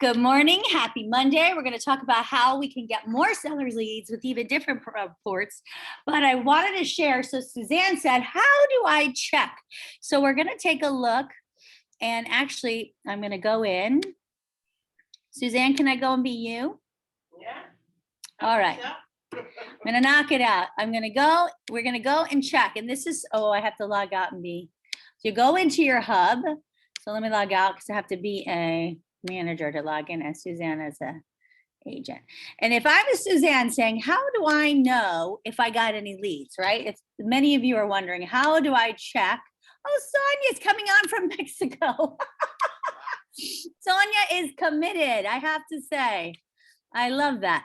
Good morning. Happy Monday. We're going to talk about how we can get more sellers leads with even different reports. But I wanted to share. So Suzanne said, how do I check? So we're going to take a look. And actually, I'm going to go in. Suzanne, can I go and be you? Yeah. All right. I'm going to knock it out. We're going to go and check. And this is, I have to log out and be. So you go into your hub. So let me log out because I have to be a manager to log in as Suzanne as a agent. And if I was Suzanne saying, how do I know if I got any leads, right? If many of you are wondering, how do I check? Oh, Sonia's coming on from Mexico. Sonia is committed, I have to say. I love that.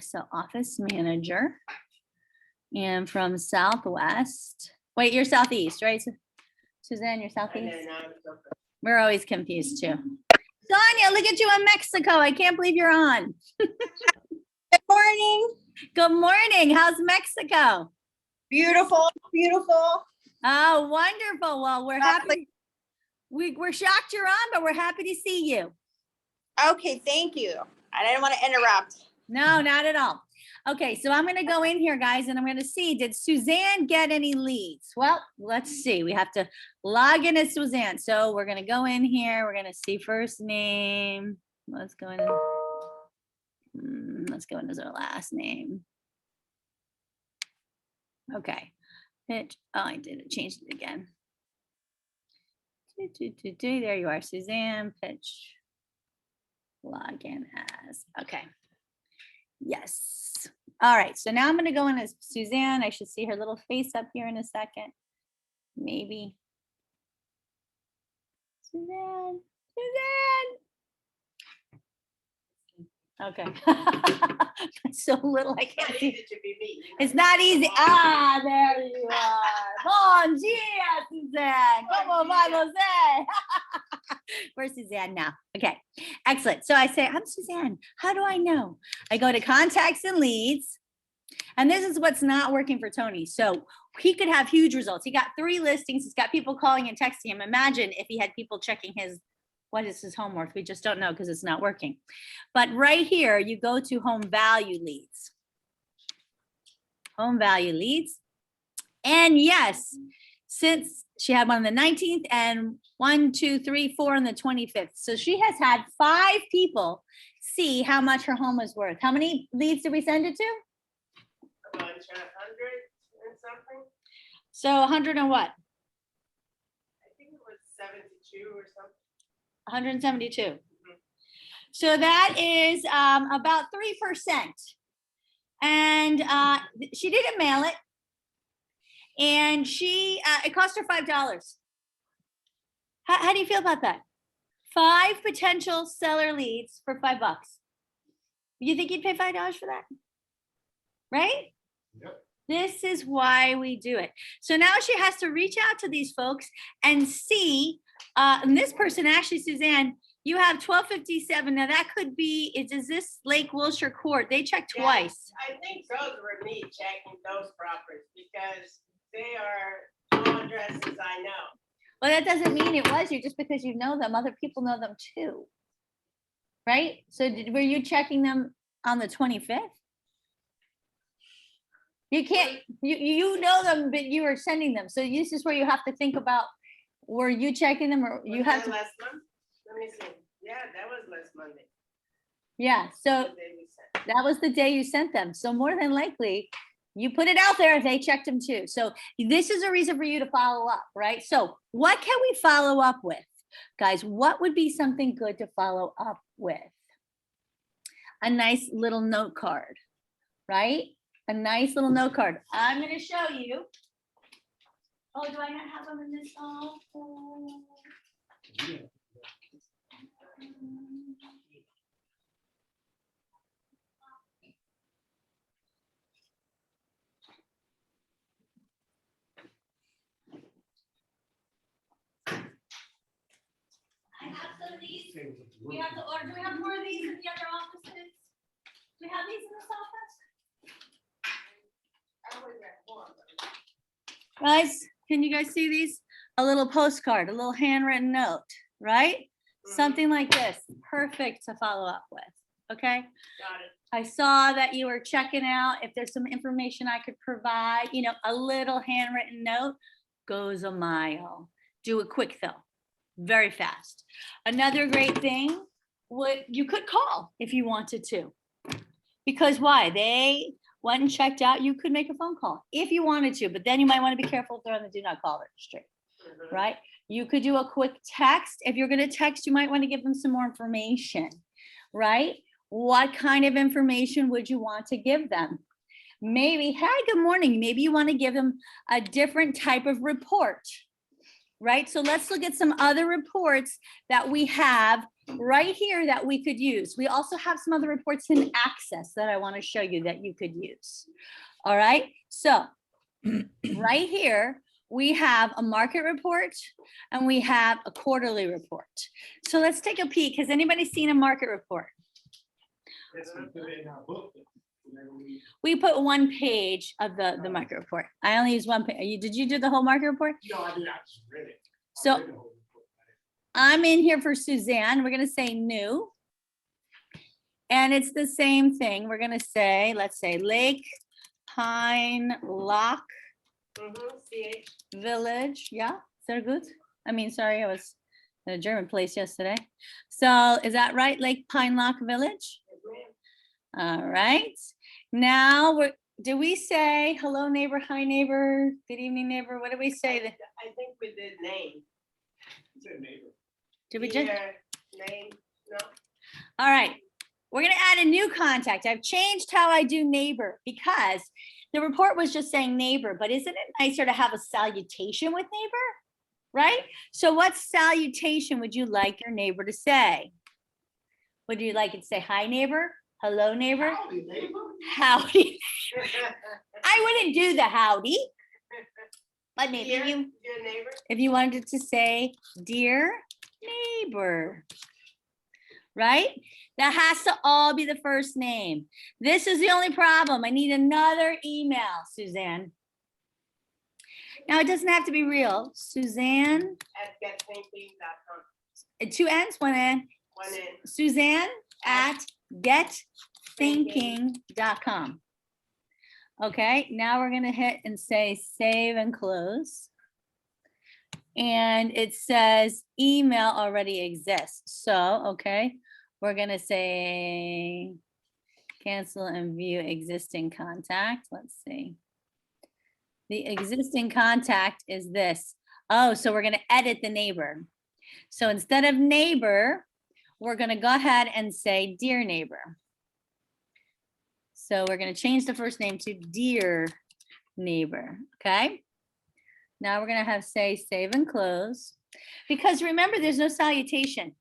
So office manager and from Southwest. Wait, you're Southeast, right? Suzanne, you're Southeast? We're always confused too. Sonia, look at you in Mexico. I can't believe you're on. Good morning. Good morning. How's Mexico? Beautiful, beautiful. Oh, wonderful. Well, we're happy. We're shocked you're on, but we're happy to see you. Okay, thank you. I didn't want to interrupt. No, not at all. Okay, so I'm going to go in here, guys, and I'm going to see, did Suzanne get any leads? Well, let's see. We have to log in as Suzanne. So we're going to go in here. We're going to see first name. Let's go in. Let's go into our last name. Okay. Pitch. Oh, I did it. Changed it again. There you are, Suzanne. Pitch. Log in as. Okay. Yes. All right. So now I'm going to go in as Suzanne. I should see her little face up here in a second. Maybe. Suzanne. Okay. It's so little I can't see. It's not easy. Ah, there you are. Bon dia, Suzanne. Como va você? Where's Suzanne now? Okay, excellent. So I say, I'm Suzanne. How do I know? I go to contacts and leads. And this is what's not working for Tony. So he could have huge results. He got 3 listings. He's got people calling and texting him. Imagine if he had people checking what is his homework? We just don't know because it's not working. But right here, you go to home value leads. Home value leads. And yes, since she had one on the 19th and 1, 2, 3, 4 on the 25th. So she has had 5 people see how much her home was worth. How many leads did we send it to? A bunch, 100 and something. So 100 and what? I think it was 72 or something. 172. Mm-hmm. So that is about 3%. And she didn't mail it. And it cost her $5. How do you feel about that? 5 potential seller leads for $5. You think you'd pay $5 for that? Right? Yep. This is why we do it. So now she has to reach out to these folks and see, and this person, actually, Suzanne, you have 1257. Now that could be, is this Lake Wilshire Court? They checked twice. I think those were me checking those properties because they are all addresses I know. Well, that doesn't mean it was you just because you know them. Other people know them too. Right? So were you checking them on the 25th? You can't, you know them, but you are sending them. So this is where you have to think about, were you checking them or you have to? Last month? Let me see. Yeah, that was last Monday. Yeah, so that was the day you sent them. So more than likely, you put it out there, they checked them too. So this is a reason for you to follow up, right? So what can we follow up with? Guys, what would be something good to follow up with? A nice little note card, right? A nice little note card. I'm going to show you. Oh, do I not have them in this? Oh. Yeah. I have some of these. We have to order. Do we have more of these in the other offices? Do we have these in this office? Guys, can you guys see these? A little postcard, a little handwritten note, right? something like this, perfect to follow up with, okay? Got it. I saw that you were checking out if there's some information I could provide, you know, a little handwritten note goes a mile. Do it quick though, very fast. Another great thing, you could call if you wanted to. Because why? They went and checked out, you could make a phone call if you wanted to, but then you might want to be careful if they're on the do not call registry, right? You could do a quick text. If you're going to text, you might want to give them some more information, right? What kind of information would you want to give them? Maybe, hi, good morning. Maybe you want to give them a different type of report, right? So let's look at some other reports that we have right here that we could use. We also have some other reports in Access that I want to show you that you could use. All right, so right here, we have a market report and we have a quarterly report. So let's take a peek. Has anybody seen a market report? We put one page of the market report. I only use one page. Did you do the whole market report? No, I did. I just read it. So I'm in here for Suzanne. We're going to say new. And it's the same thing. We're going to say, let's say Lake Pine Lock CH. Village. Yeah, is that good? I mean, sorry, I was in a German place yesterday. So is that right? Lake Pine Lock Village? All right. Now, do we say hello neighbor, hi neighbor, good evening neighbor? What do we say? I think we did name. Did we just? Name, no. All right. We're going to add a new contact. I've changed how I do neighbor because the report was just saying neighbor, but isn't it nicer to have a salutation with neighbor? Right? So what salutation would you like your neighbor to say? Would you like it to say hi neighbor? Hello neighbor? Howdy, neighbor. Howdy. I wouldn't do the howdy. But maybe Dear neighbor. if you wanted to say dear neighbor, right? That has to all be the first name. This is the only problem. I need another email, Suzanne. Now it doesn't have to be real. Suzanne. At getthinking.com. 2 N's, 1 N. 1 N. Suzanne at getthinking.com. Okay, now we're gonna hit and say save and close. And it says email already exists. So, okay, we're gonna say cancel and view existing contact. Let's see. The existing contact is this. Oh, so we're gonna edit the neighbor. So instead of neighbor, we're gonna go ahead and say dear neighbor. So we're going to change the first name to dear neighbor. Okay. Now we're going to have say save and close because remember there's no salutation.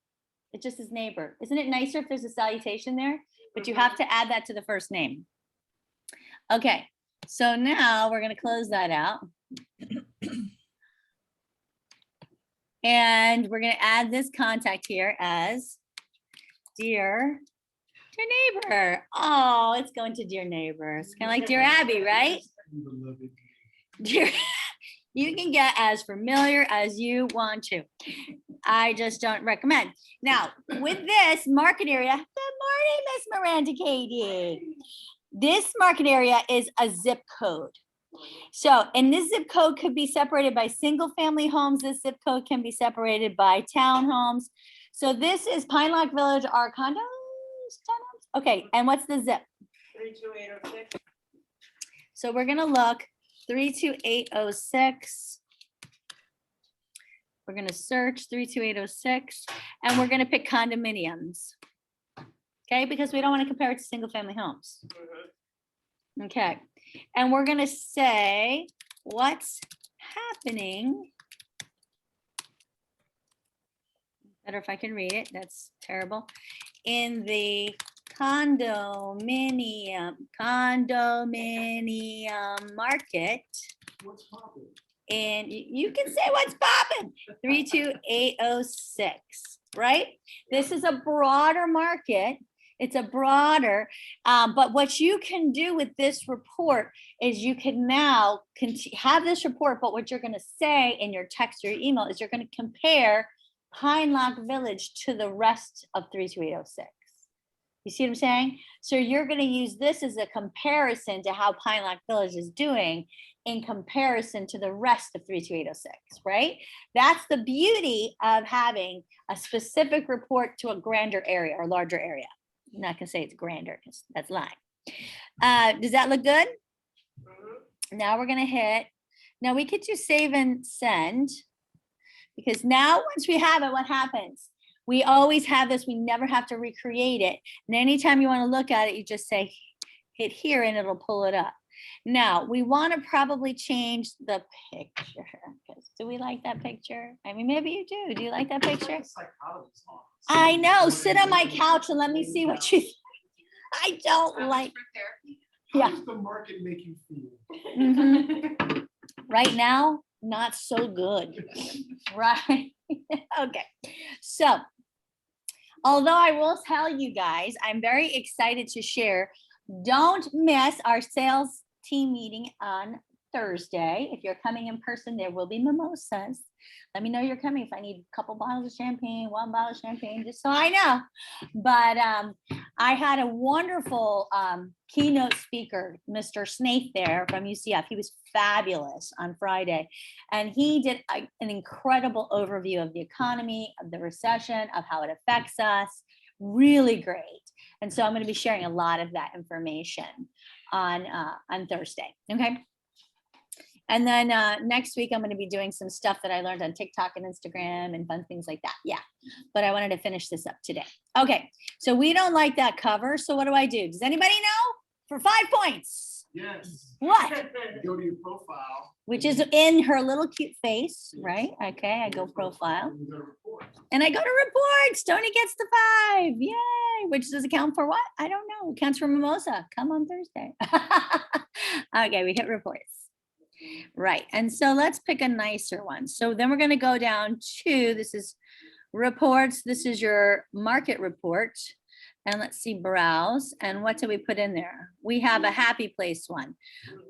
It just is neighbor. Isn't it nicer if there's a salutation there? But you have to add that to the first name. Okay. So now we're going to close that out. And we're going to add this contact here as dear neighbor. Oh, it's going to dear neighbor. It's kind of like dear Abby, right? Dear, you can get as familiar as you want to. I just don't recommend. Now, with this market area, good morning, Miss Miranda Katie. This market area is a zip code. So, and this zip code could be separated by single family homes. This zip code can be separated by townhomes. So this is Pine Lock Village, our condos. Okay, and what's the zip? 32806. So we're gonna look 32806. We're gonna search 32806 and we're gonna pick condominiums. Okay, because we don't want to compare it to single family homes. Okay, and we're gonna say what's happening. Better if I can read it, that's terrible. In the condominium market. What's popping? And you can say what's popping. 32806, right? This is a broader market. It's a broader, but what you can do with this report is you can now have this report, but what you're going to say in your text or your email is you're going to compare Pine Lock Village to the rest of 32806. You see what I'm saying? So you're going to use this as a comparison to how Pine Lock Village is doing in comparison to the rest of 32806, right? That's the beauty of having a specific report to a grander area or larger area. I'm not going to say it's grander because that's lying. Does that look good? Now we're going to hit. Now we could do save and send because now once we have it, what happens? We always have this. We never have to recreate it. And anytime you want to look at it, you just say hit here and it'll pull it up. Now we want to probably change the picture. Do we like that picture? I mean, maybe you do. Do you like that picture? I know. Sit on my couch and let me see what you think. I don't like. How does the market make you feel? Mhm. Right now, not so good. Right. Okay. So, although I will tell you guys, I'm very excited to share. Don't miss our sales team meeting on Thursday. If you're coming in person, there will be mimosas. Let me know you're coming. If I need a couple bottles of champagne, 1 bottle of champagne, just so I know. But I had a wonderful keynote speaker, Mr. Snaith there from UCF. He was fabulous on Friday. And he did an incredible overview of the economy, of the recession, of how it affects us. Really great. And so I'm going to be sharing a lot of that information on Thursday. Okay. And then next week, I'm going to be doing some stuff that I learned on TikTok and Instagram and fun things like that. Yeah. But I wanted to finish this up today. Okay. So we don't like that cover. So what do I do? Does anybody know? For 5 points. Yes. What? Go to your profile. Which is in her little cute face, right? Okay. I go profile. And you go to report. And I go to reports. Tony gets the 5. Yay. Which does it count for what? I don't know. It counts for mimosa. Come on Thursday. Okay. We hit reports. Right. And so let's pick a nicer one. So then we're going to go down to, this is reports. This is your market report. And let's see, browse. And what do we put in there? We have a happy place one,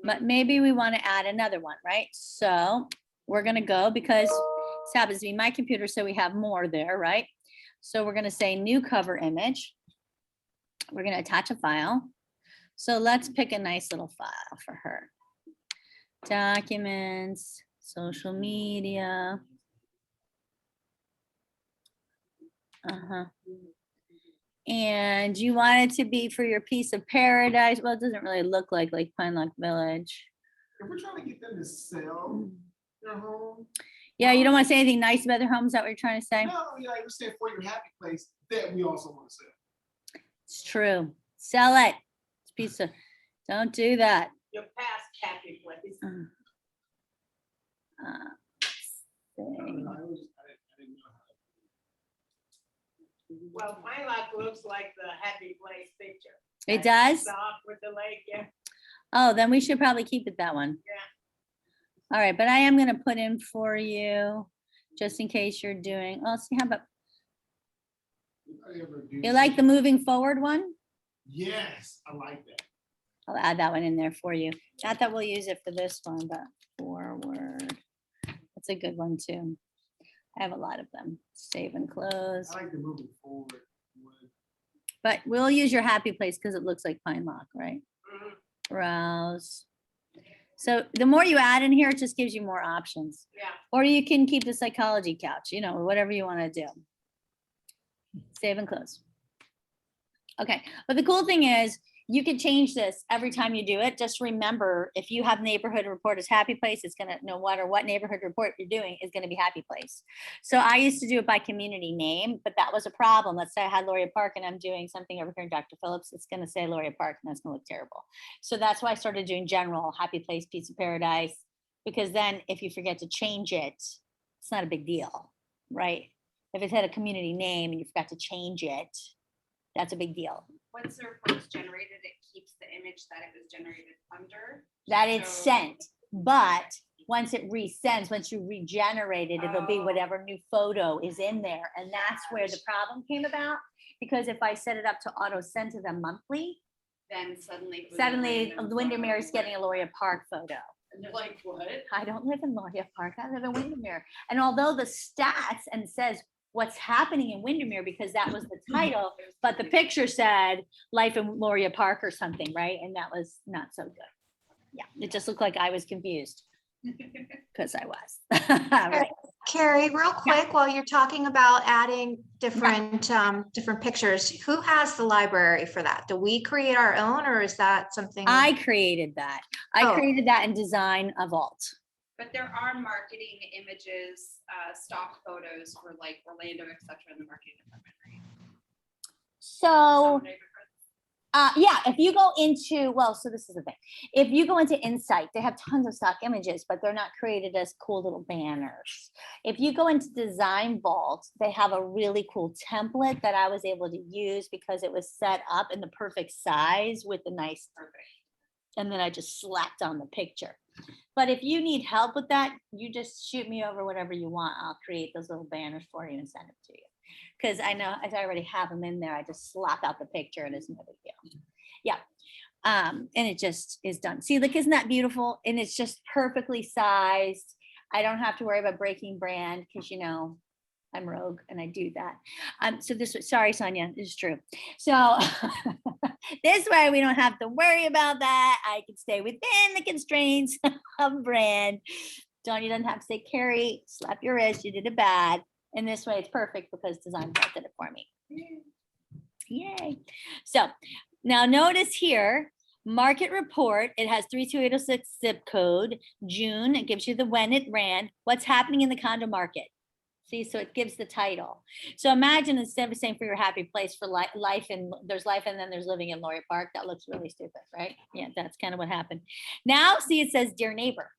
but maybe we want to add another one, right? So we're going to go because this happens to be my computer. So we have more there, right? So we're going to say new cover image. We're going to attach a file. So let's pick a nice little file for her. Documents, social media. And you want it to be for your piece of paradise. Well, it doesn't really look like Pine Lock Village. If we're trying to get them to sell their home. Yeah, you don't want to say anything nice about their homes. Is that what you're trying to say? No, yeah, I was saying for your happy place that we also want to sell. It's true. Sell it. It's a piece of, don't do that. Your past happy place. Let's see. I didn't know how Well, Pine Lock looks like the happy place picture. It does? Soft with the lake, yeah. Oh, then we should probably keep it that one. Yeah. All right, but I am going to put in for you just in case you're doing, oh, see, how about, you like the moving forward one? Yes, I like that. I'll add that one in there for you. Not that we'll use it for this one, but forward. That's a good one too. I have a lot of them. Save and close. I like the moving forward. But we'll use your happy place because it looks like Pine Lock, right? Mhm. Browse. So the more you add in here, it just gives you more options. Yeah. Or you can keep the psychology couch, you know, whatever you want to do. Save and close. Okay, but the cool thing is you can change this every time you do it. Just remember, if you have neighborhood report as happy place, it's gonna, no matter what neighborhood report you're doing, is gonna be happy place. So I used to do it by community name, but that was a problem. Let's say I had Loria Park and I'm doing something over here in Dr. Phillips, it's gonna say Loria Park and that's gonna look terrible. So that's why I started doing general, happy place, piece of paradise, because then if you forget to change it, it's not a big deal, right? If it had a community name and you forgot to change it, that's a big deal. Once the report is generated, it keeps the image that it was generated under. That it's So- sent, but once it resends, once you regenerate it, it'll be Oh. whatever new photo is in there. And that's where the problem came about. Because if I set it up to auto send to them monthly, Then suddenly. it was suddenly random Windermere is photo. getting a Loria Park photo. And they're like, what? I don't live in Loria Park, I live in Windermere. And although the stats and says what's happening in Windermere because that was the title, but the picture said Life in Loria Park or something, right? And that was not so good. Yeah, it just looked like I was confused because I was. Right. Carrie, real quick, while you're talking about adding different pictures, who has the library for that? Do we create our own, or is that something? I created that. I Oh. created that and design a vault. But there are marketing images, stock photos for like Orlando, et cetera, in the marketing department, right? So Some neighborhoods. yeah, if you go into, well, so this is the thing. If you go into Insight, they have tons of stock images, but they're not created as cool little banners. If you go into Design Vault, they have a really cool template that I was able to use because it was set up in the perfect size with the nice, and then I just slapped on the picture. But if you need help with that, you just shoot me over whatever you want. I'll create those little banners for you and send them to you. Because I know I already have them in there. I just slap out the picture and it's no big deal. Yeah. And it just is done. See, look, isn't that beautiful? And it's just perfectly sized. I don't have to worry about breaking brand because, you know, I'm rogue and I do that. So this was, sorry, Sonia, this is true. So this way we don't have to worry about that. I can stay within the constraints of brand. Sonia doesn't have to say, Carrie, slap your wrist, you did it bad. And this way it's perfect because Design Vault did it for me. Yay. So now notice here, market report, it has 32806 zip code, June, it gives you the when it ran, what's happening in the condo market. See, so it gives the title. So imagine instead of saying for your happy place for life and there's life and then there's living in Loria Park. That looks really stupid, right? Yeah, that's kind of what happened. Now see, it says Dear Neighbor.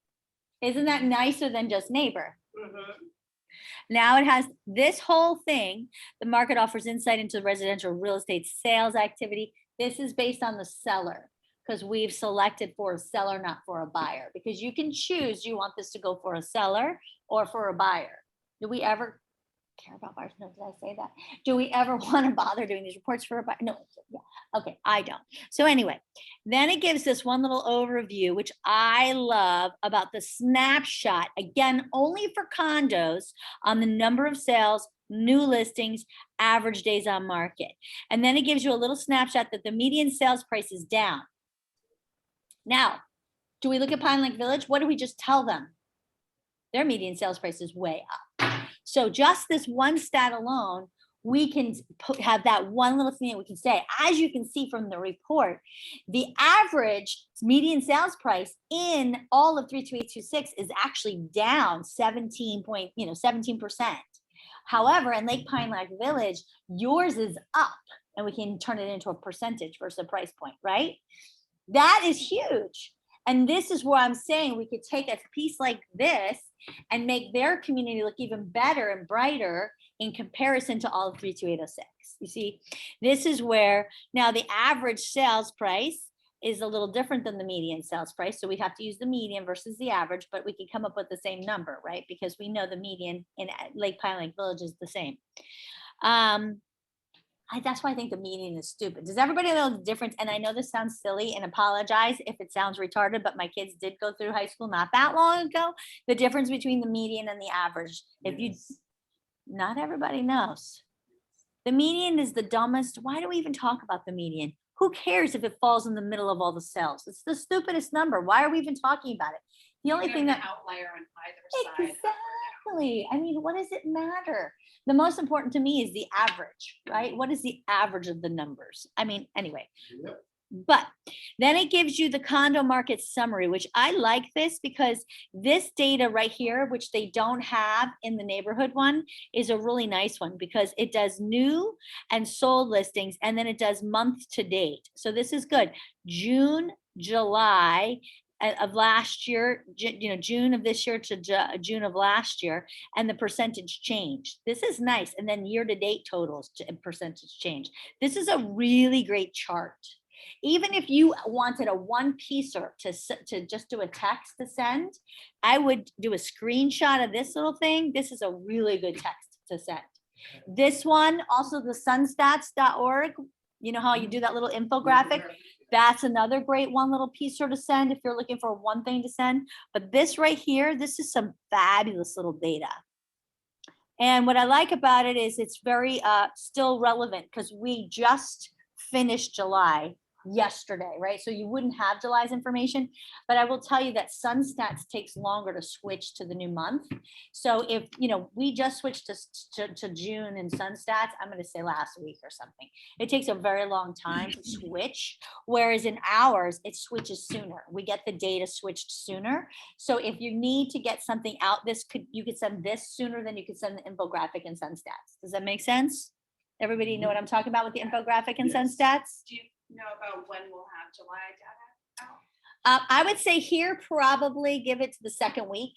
Isn't that nicer than just neighbor? Mhm. Now it has this whole thing. The market offers insight into residential real estate sales activity. This is based on the seller because we've selected for a seller, not for a buyer, because you can choose, do you want this to go for a seller or for a buyer? Do we ever care about buyers? No, did I say that? Do we ever want to bother doing these reports for a buyer? No, yeah. Okay, I don't. So anyway, then it gives this one little overview, which I love, about the snapshot, again, only for condos, on the number of sales, new listings, average days on market. And then it gives you a little snapshot that the median sales price is down. Now, do we look at Pine Lake Village? What do we just tell them? Their median sales price is way up. So just this one stat alone, we can have that one little thing that we can say. As you can see from the report, the average median sales price in all of 32826 is actually down 17%. However, in Lake Pine Lake Village, yours is up, and we can turn it into a percentage versus a price point, right? That is huge. And this is where I'm saying we could take a piece like this and make their community look even better and brighter in comparison to all of 32806. You see, this is where now the average sales price is a little different than the median sales price. So we have to use the median versus the average, but we can come up with the same number, right? Because we know the median in Lake Pine Lake Village is the same. That's why I think the median is stupid. Does everybody know the difference? And I know this sounds silly, and apologize if it sounds retarded, but my kids did go through high school not that long ago. The difference between the median and the average. If you, not everybody knows. The median is the dumbest. Why do we even talk about the median? Who cares if it falls in the middle of all the cells? It's the stupidest number. Why are we even talking about it? The only thing that outlier on either side. exactly. I mean, what does it matter? The most important to me is the average, right? What is the average of the numbers? I mean, anyway. Yep. But then it gives you the condo market summary, which I like this because this data right here, which they don't have in the neighborhood one, is a really nice one because it does new and sold listings, and then it does month to date. So this is good. June, July of last year, June of this year to June of last year, and the percentage change. This is nice. And then year to date totals and percentage change. This is a really great chart. Even if you wanted a one-piecer to just do a text to send, I would do a screenshot of this little thing. This is a really good text to send. This one, also the sunstats.org, you know how you do that little infographic? That's another great one little piecer to send if you're looking for one thing to send. But this right here, this is some fabulous little data. And what I like about it is it's very still relevant because we just finished July yesterday, right? So you wouldn't have July's information, but I will tell you that SunStats takes longer to switch to the new month. So if, we just switched to June in SunStats, I'm going to say last week or something. It takes a very long time to switch, whereas in ours, it switches sooner. We get the data switched sooner. So if you need to get something out, you could send this sooner than you could send the infographic in SunStats. Does that make sense? Everybody know what I'm talking about with the infographic and Yes. SunStats? Do you know about when we'll have July data out? I would say here, probably give it to the second week.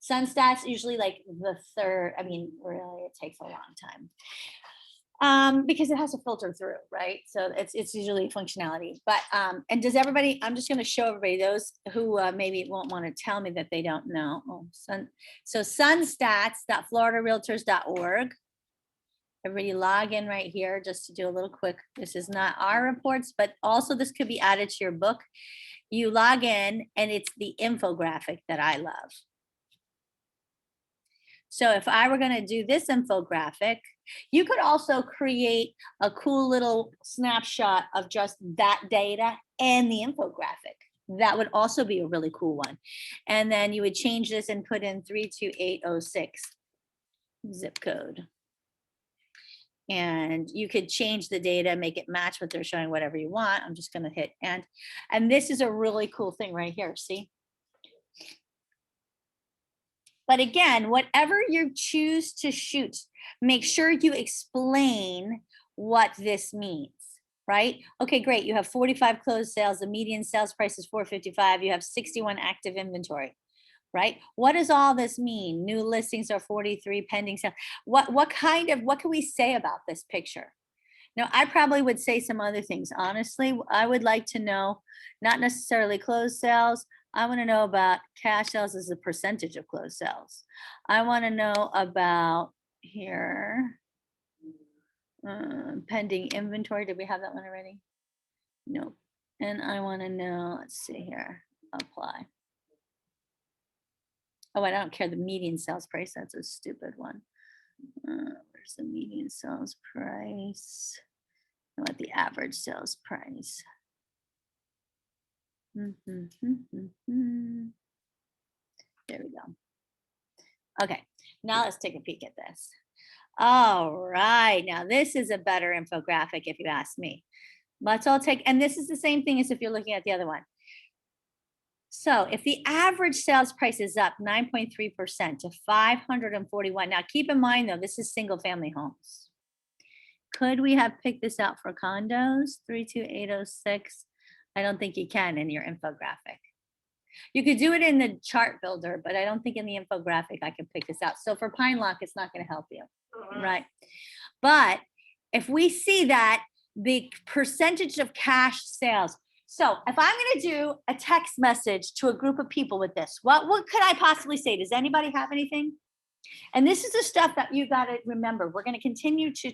SunStats usually like the third. I mean, really, it takes a long time because it has to filter through, right? So it's usually functionality. But and does everybody? I'm just going to show everybody those who maybe won't want to tell me that they don't know. So sunstats.floridarealtors.org. Everybody log in right here just to do a little quick. This is not our reports, but also this could be added to your book. You log in and it's the infographic that I love. So if I were going to do this infographic, you could also create a cool little snapshot of just that data and the infographic. That would also be a really cool one. And then you would change this and put in 32806 zip code. And you could change the data, make it match what they're showing, whatever you want. I'm just going to hit end. And this is a really cool thing right here. See? But again, whatever you choose to shoot, make sure you explain what this means, right? Okay, great. You have 45 closed sales. The median sales price is $455. You have 61 active inventory. Right? What does all this mean? New listings are 43, pending sale. What can we say about this picture? Now, I probably would say some other things. Honestly, I would like to know, not necessarily closed sales. I want to know about cash sales as a percentage of closed sales. I want to know about here, pending inventory. Did we have that one already? No. And I want to know, let's see here, apply. Oh, I don't care the median sales price. That's a stupid one. Where's the median sales price? I want the average sales price. There we go. Okay, now let's take a peek at this. All right, now this is a better infographic if you ask me. Let's all take, and this is the same thing as if you're looking at the other one. So if the average sales price is up 9.3% to 541. Now keep in mind though, this is single family homes. Could we have picked this out for condos? 32806. I don't think you can in your infographic. You could do it in the chart builder, but I don't think in the infographic I can pick this out. So for Pine Lock, it's not going to help you, right? But if we see that the percentage of cash sales, so if I'm going to do a text message to a group of people with this, what could I possibly say? Does anybody have anything? And this is the stuff that you got to remember. We're going to continue to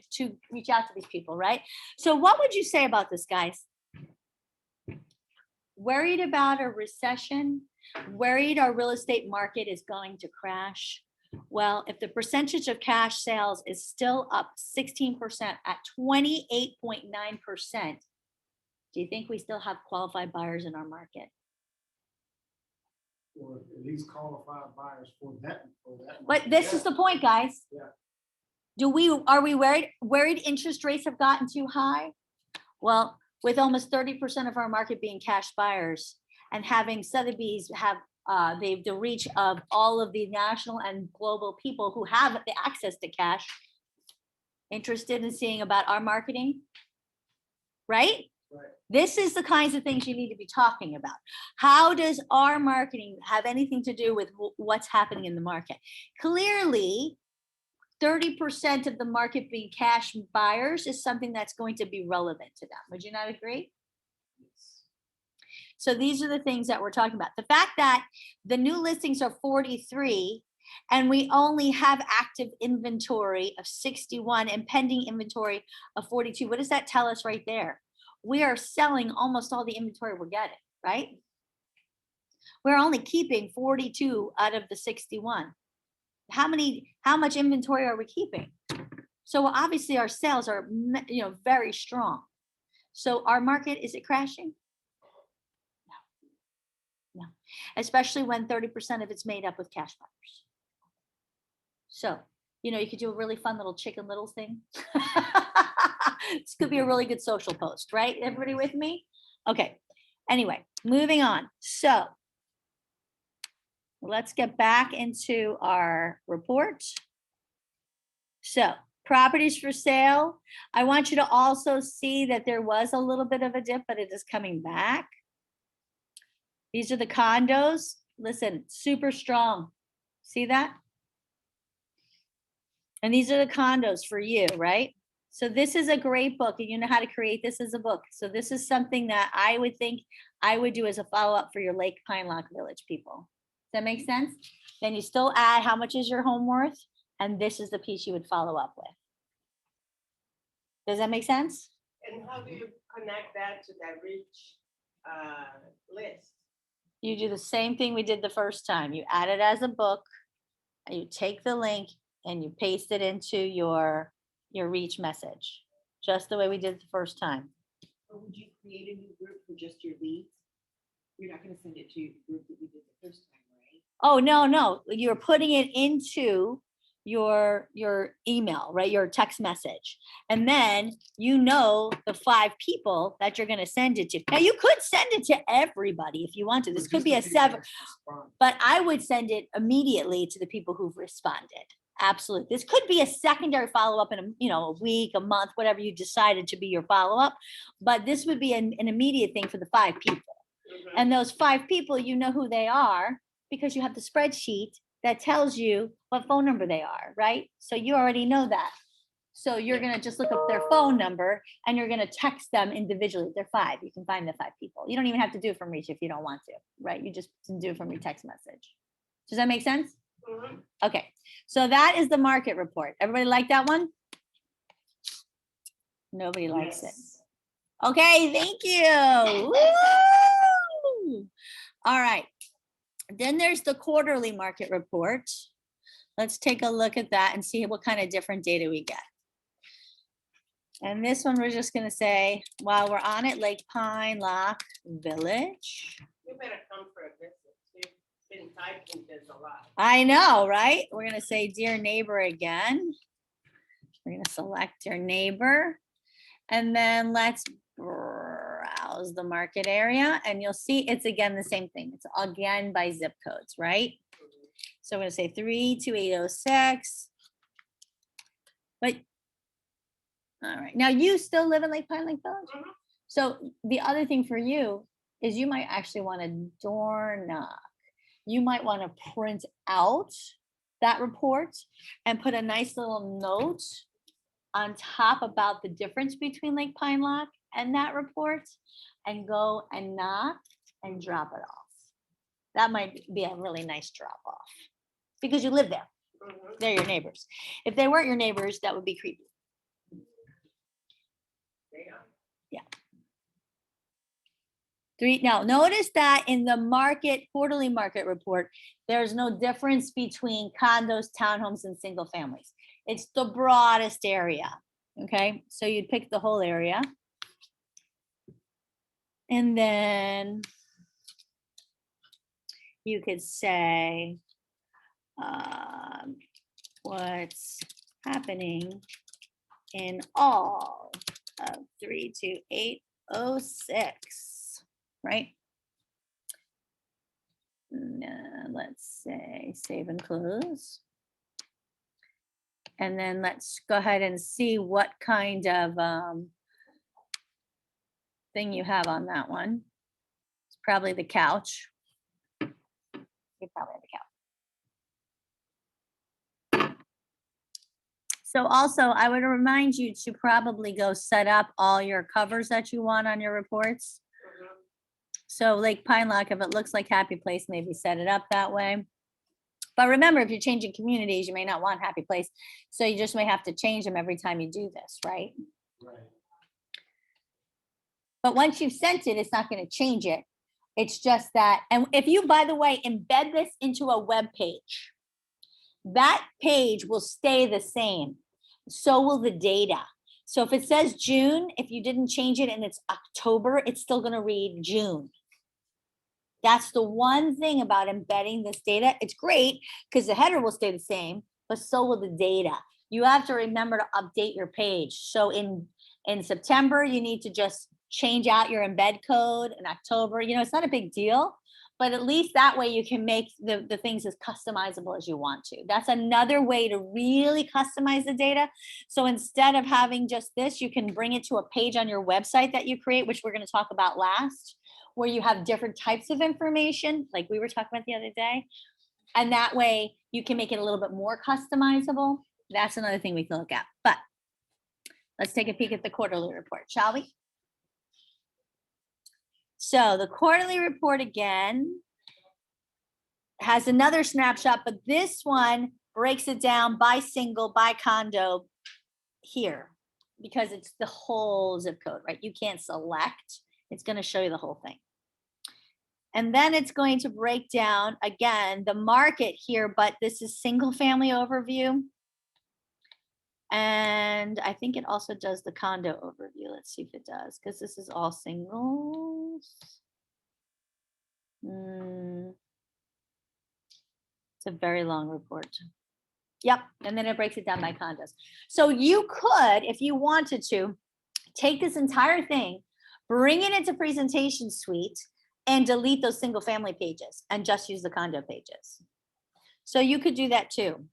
reach out to these people, right? So what would you say about this, guys? Worried about a recession? Worried our real estate market is going to crash? Well, if the percentage of cash sales is still up 16% at 28.9%, do you think we still have qualified buyers in our market? Or at least qualified buyers for that. But this is the point, guys. Yeah. Are we worried interest rates have gotten too high? Well, with almost 30% of our market being cash buyers and having Sotheby's have the reach of all of the national and global people who have the access to cash, interested in seeing about our marketing, right? Right. This is the kinds of things you need to be talking about. How does our marketing have anything to do with what's happening in the market? Clearly, 30% of the market being cash buyers is something that's going to be relevant to them. Would you not agree? So these are the things that we're talking about. The fact that the new listings are 43 and we only have active inventory of 61 and pending inventory of 42. What does that tell us right there? We are selling almost all the inventory we're getting, right? We're only keeping 42 out of the 61. how much inventory are we keeping? So obviously our sales are, very strong. So our market, is it crashing? No, especially when 30% of it's made up with cash buyers. So, you could do a really fun little Chicken Little thing. This could be a really good social post, right? Everybody with me? Okay. Anyway, moving on. So let's get back into our report. So properties for sale. I want you to also see that there was a little bit of a dip, but it is coming back. These are the condos. Listen, super strong. See that? And these are the condos for you, right? So this is a great book, and you know how to create this as a book. So this is something that I would think I would do as a follow-up for your Lake Pine Lock Village people. Does that make sense? Then you still add how much is your home worth, and this is the piece you would follow up with. Does that make sense? And how do you connect that to that rich list? You do the same thing we did the first time. You add it as a book, and you take the link and you paste it into your reach message, just the way we did the first time. Or would you create a new group for just your leads? You're not gonna send it to your group that you did the first time, right? Oh, no. You're putting it into your email, right? Your text message. And then the 5 people that you're going to send it to. Now you could send it to everybody if you want to. This could be a 7, but I would send it immediately to the people who've responded. Absolutely. This could be a secondary follow-up in a week, a month, whatever you decided to be your follow-up. But this would be an immediate thing for the 5 people. Mhm. And those 5 people, you know who they are because you have the spreadsheet that tells you what phone number they are, right? So you already know that. So you're going to just look up their phone number and you're going to text them individually. They're 5. You can find the 5 people. You don't even have to do it from Reach if you don't want to, right? You just do it from your text message. Does that make sense? Mhm. Okay. So that is the market report. Everybody like that one? Nobody likes it. Okay, thank you. Woo! All right. Then there's the quarterly market report. Let's take a look at that and see what kind of different data we get. And this one, we're just going to say, while we're on it, Lake Pine Lock Village. You better come for a visit. You've been typing this a lot. I know, right? We're going to say Dear Neighbor again. We're going to select Dear Neighbor. And then let's browse the market area, and you'll see it's again the same thing. It's again by zip codes, right? So I'm going to say 32806. But all right, now you still live in Lake Pine Lake Village. Mhm. So the other thing for you is you might actually want to door knock. You might want to print out that report and put a nice little note on top about the difference between Lake Pine Lock and that report, and go and knock and drop it off. That might be a really nice drop off because you live there. Mhm. They're your neighbors. If they weren't your neighbors, that would be creepy. They are. Now notice that in the quarterly market report, there's no difference between condos, townhomes, and single families. It's the broadest area. Okay, so you'd pick the whole area. And then you could say, what's happening in all of 32806, right? Let's say save and close. And then let's go ahead and see what kind of thing you have on that one. It's probably the couch. You probably have the couch. So also, I would remind you to probably go set up all your covers that you want on your reports. Mhm. So Lake Pine Lock, if it looks like Happy Place, maybe set it up that way. But remember, if you're changing communities, you may not want Happy Place. So you just may have to change them every time you do this, right? Right. But once you've sent it, it's not going to change it. It's just that, and if you, by the way, embed this into a web page, that page will stay the same. So will the data. So if it says June, if you didn't change it and it's October, it's still going to read June. That's the one thing about embedding this data. It's great because the header will stay the same, but so will the data. You have to remember to update your page. So in September, you need to just change out your embed code. In October, it's not a big deal, but at least that way you can make the things as customizable as you want to. That's another way to really customize the data. So instead of having just this, you can bring it to a page on your website that you create, which we're going to talk about last, where you have different types of information, like we were talking about the other day. And that way you can make it a little bit more customizable. That's another thing we can look at. But let's take a peek at the quarterly report, shall we? So the quarterly report again has another snapshot, but this one breaks it down by single, by condo here, because it's the whole zip code, right? You can't select. It's going to show you the whole thing. And then it's going to break down, again, the market here, but this is single family overview. And I think it also does the condo overview. Let's see if it does, because this is all singles. It's a very long report. Yep, and then it breaks it down by condos. So you could, if you wanted to, take this entire thing, bring it into Presentation Suite, and delete those single family pages and just use the condo pages. So you could do that too,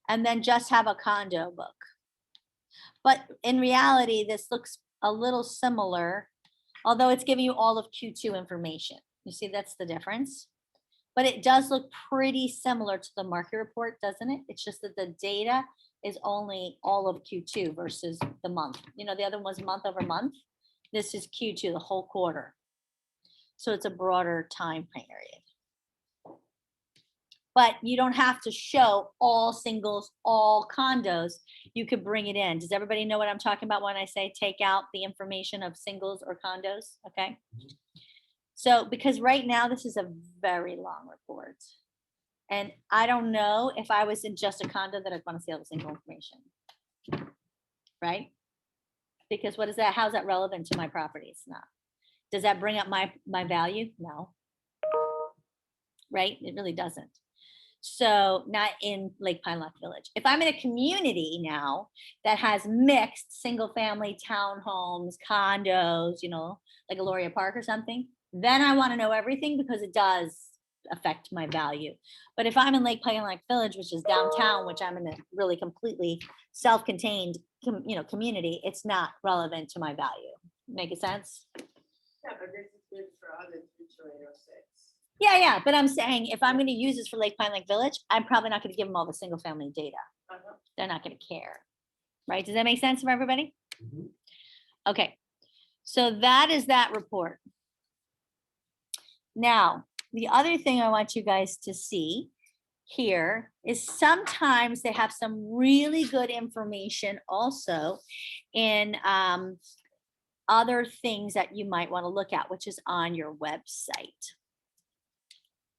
and then just have a condo book. But in reality, this looks a little similar, although it's giving you all of Q2 information. You see, that's the difference. But it does look pretty similar to the market report, doesn't it? It's just that the data is only all of Q2 versus the month. The other one was month over month. This is Q2, the whole quarter. So it's a broader time period. But you don't have to show all singles, all condos. You could bring it in. Does everybody know what I'm talking about when I say take out the information of singles or condos? Okay. So because right now this is a very long report. And I don't know if I was in just a condo that I'd want to see all the single information. Right? Because what is that? How's that relevant to my property? It's not. Does that bring up my value? No. Right? It really doesn't. So not in Lake Pine Lock Village. If I'm in a community now that has mixed single family townhomes, condos, like Aloria Park or something, then I want to know everything because it does affect my value. But if I'm in Lake Pine Lock Village, which is downtown, which I'm in a really completely self-contained, community, it's not relevant to my value. Make sense? Yeah, but this is good for other 2806. Yeah. But I'm saying if I'm going to use this for Lake Pine Lake Village, I'm probably not going to give them all the single family data. They're not going to care. Right? Does that make sense for everybody? Mhm. Okay. So that is that report. Now, the other thing I want you guys to see here is sometimes they have some really good information also in other things that you might want to look at, which is on your website.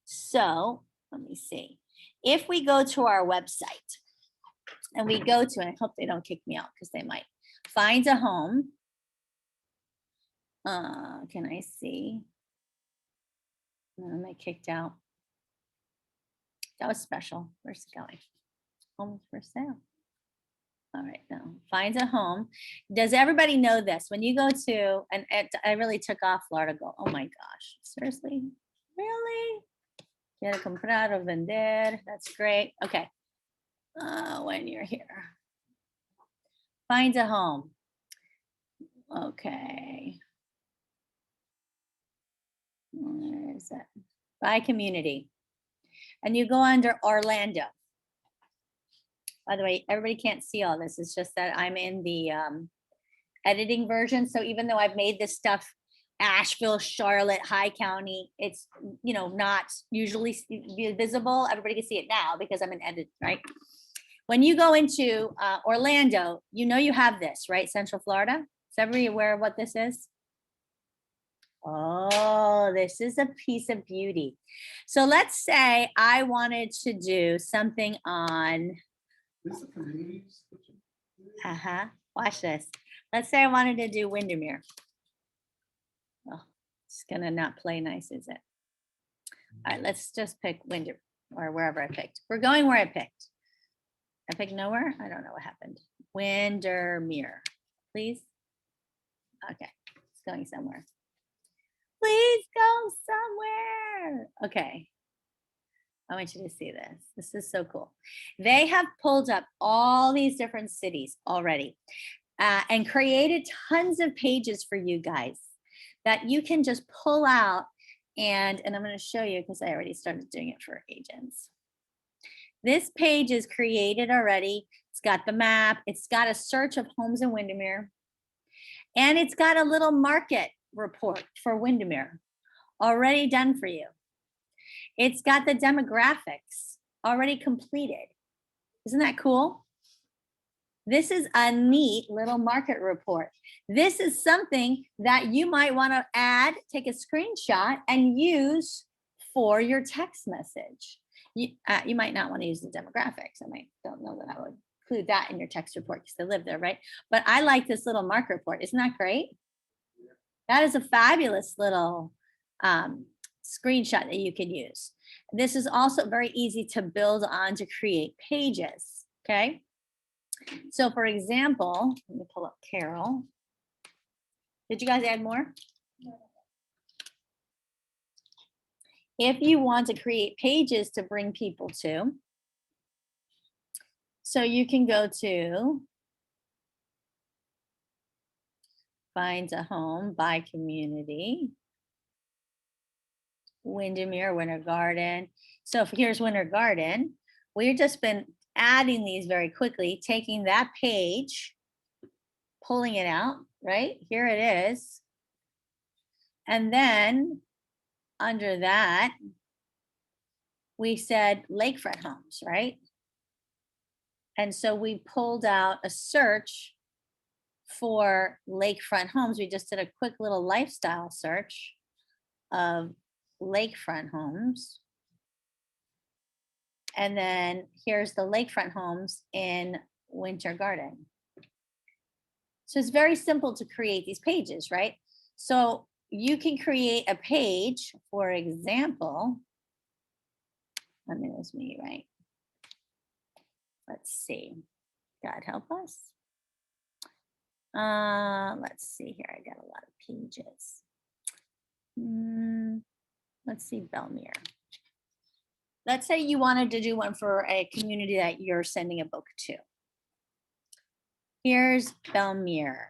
So let me see. If we go to our website and we go to, and I hope they don't kick me out because they might, find a home. Can I see? No, am I kicked out? That was special. Where's it going? Homes for sale. All right, no. Finds a home. Does everybody know this? When you go to, and I really took off Florida, go, oh my gosh, seriously? Really? Quiero comprar o vender. That's great. Okay. When you're here. Finds a home. Okay. Where is it? By community. And you go under Orlando. By the way, everybody can't see all this. It's just that I'm in the editing version. So even though I've made this stuff Asheville, Charlotte, High County, it's, not usually visible. Everybody can see it now because I'm in edit, right? When you go into Orlando, you have this, right? Central Florida. Is everybody aware of what this is? Oh, this is a piece of beauty. So let's say I wanted to do something on, This is a communities. watch this. Let's say I wanted to do Windermere. Oh, it's gonna not play nice, is it? All right, let's just pick Windermere or wherever I picked. We're going where I picked. I picked nowhere. I don't know what happened. Windermere, please. Okay, it's going somewhere. Please go somewhere. Okay. I want you to see this. This is so cool. They have pulled up all these different cities already and created tons of pages for you guys that you can just pull out. And I'm going to show you because I already started doing it for agents. This page is created already. It's got the map. It's got a search of homes in Windermere. And it's got a little market report for Windermere already done for you. It's got the demographics already completed. Isn't that cool? This is a neat little market report. This is something that you might want to add, take a screenshot and use for your text message. You might not want to use the demographics. Don't know that I would include that in your text report because they live there, right? But I like this little market report. Isn't that great? That is a fabulous little screenshot that you can use. This is also very easy to build on to create pages, okay? So for example, let me pull up Carol. Did you guys add more? If you want to create pages to bring people to, so you can go to find a home by community, Windermere, Winter Garden. So if here's Winter Garden, we've just been adding these very quickly, taking that page, pulling it out, right? Here it is. And then under that, we said lakefront homes, right? And so we pulled out a search for lakefront homes. We just did a quick little lifestyle search of lakefront homes. And then here's the lakefront homes in Winter Garden. So it's very simple to create these pages, right? So you can create a page, for example, I mean, it was me, right? Let's see, God help us. Let's see here, I got a lot of pages. Let's see, Belmere. Let's say you wanted to do one for a community that you're sending a book to. Here's Belmere.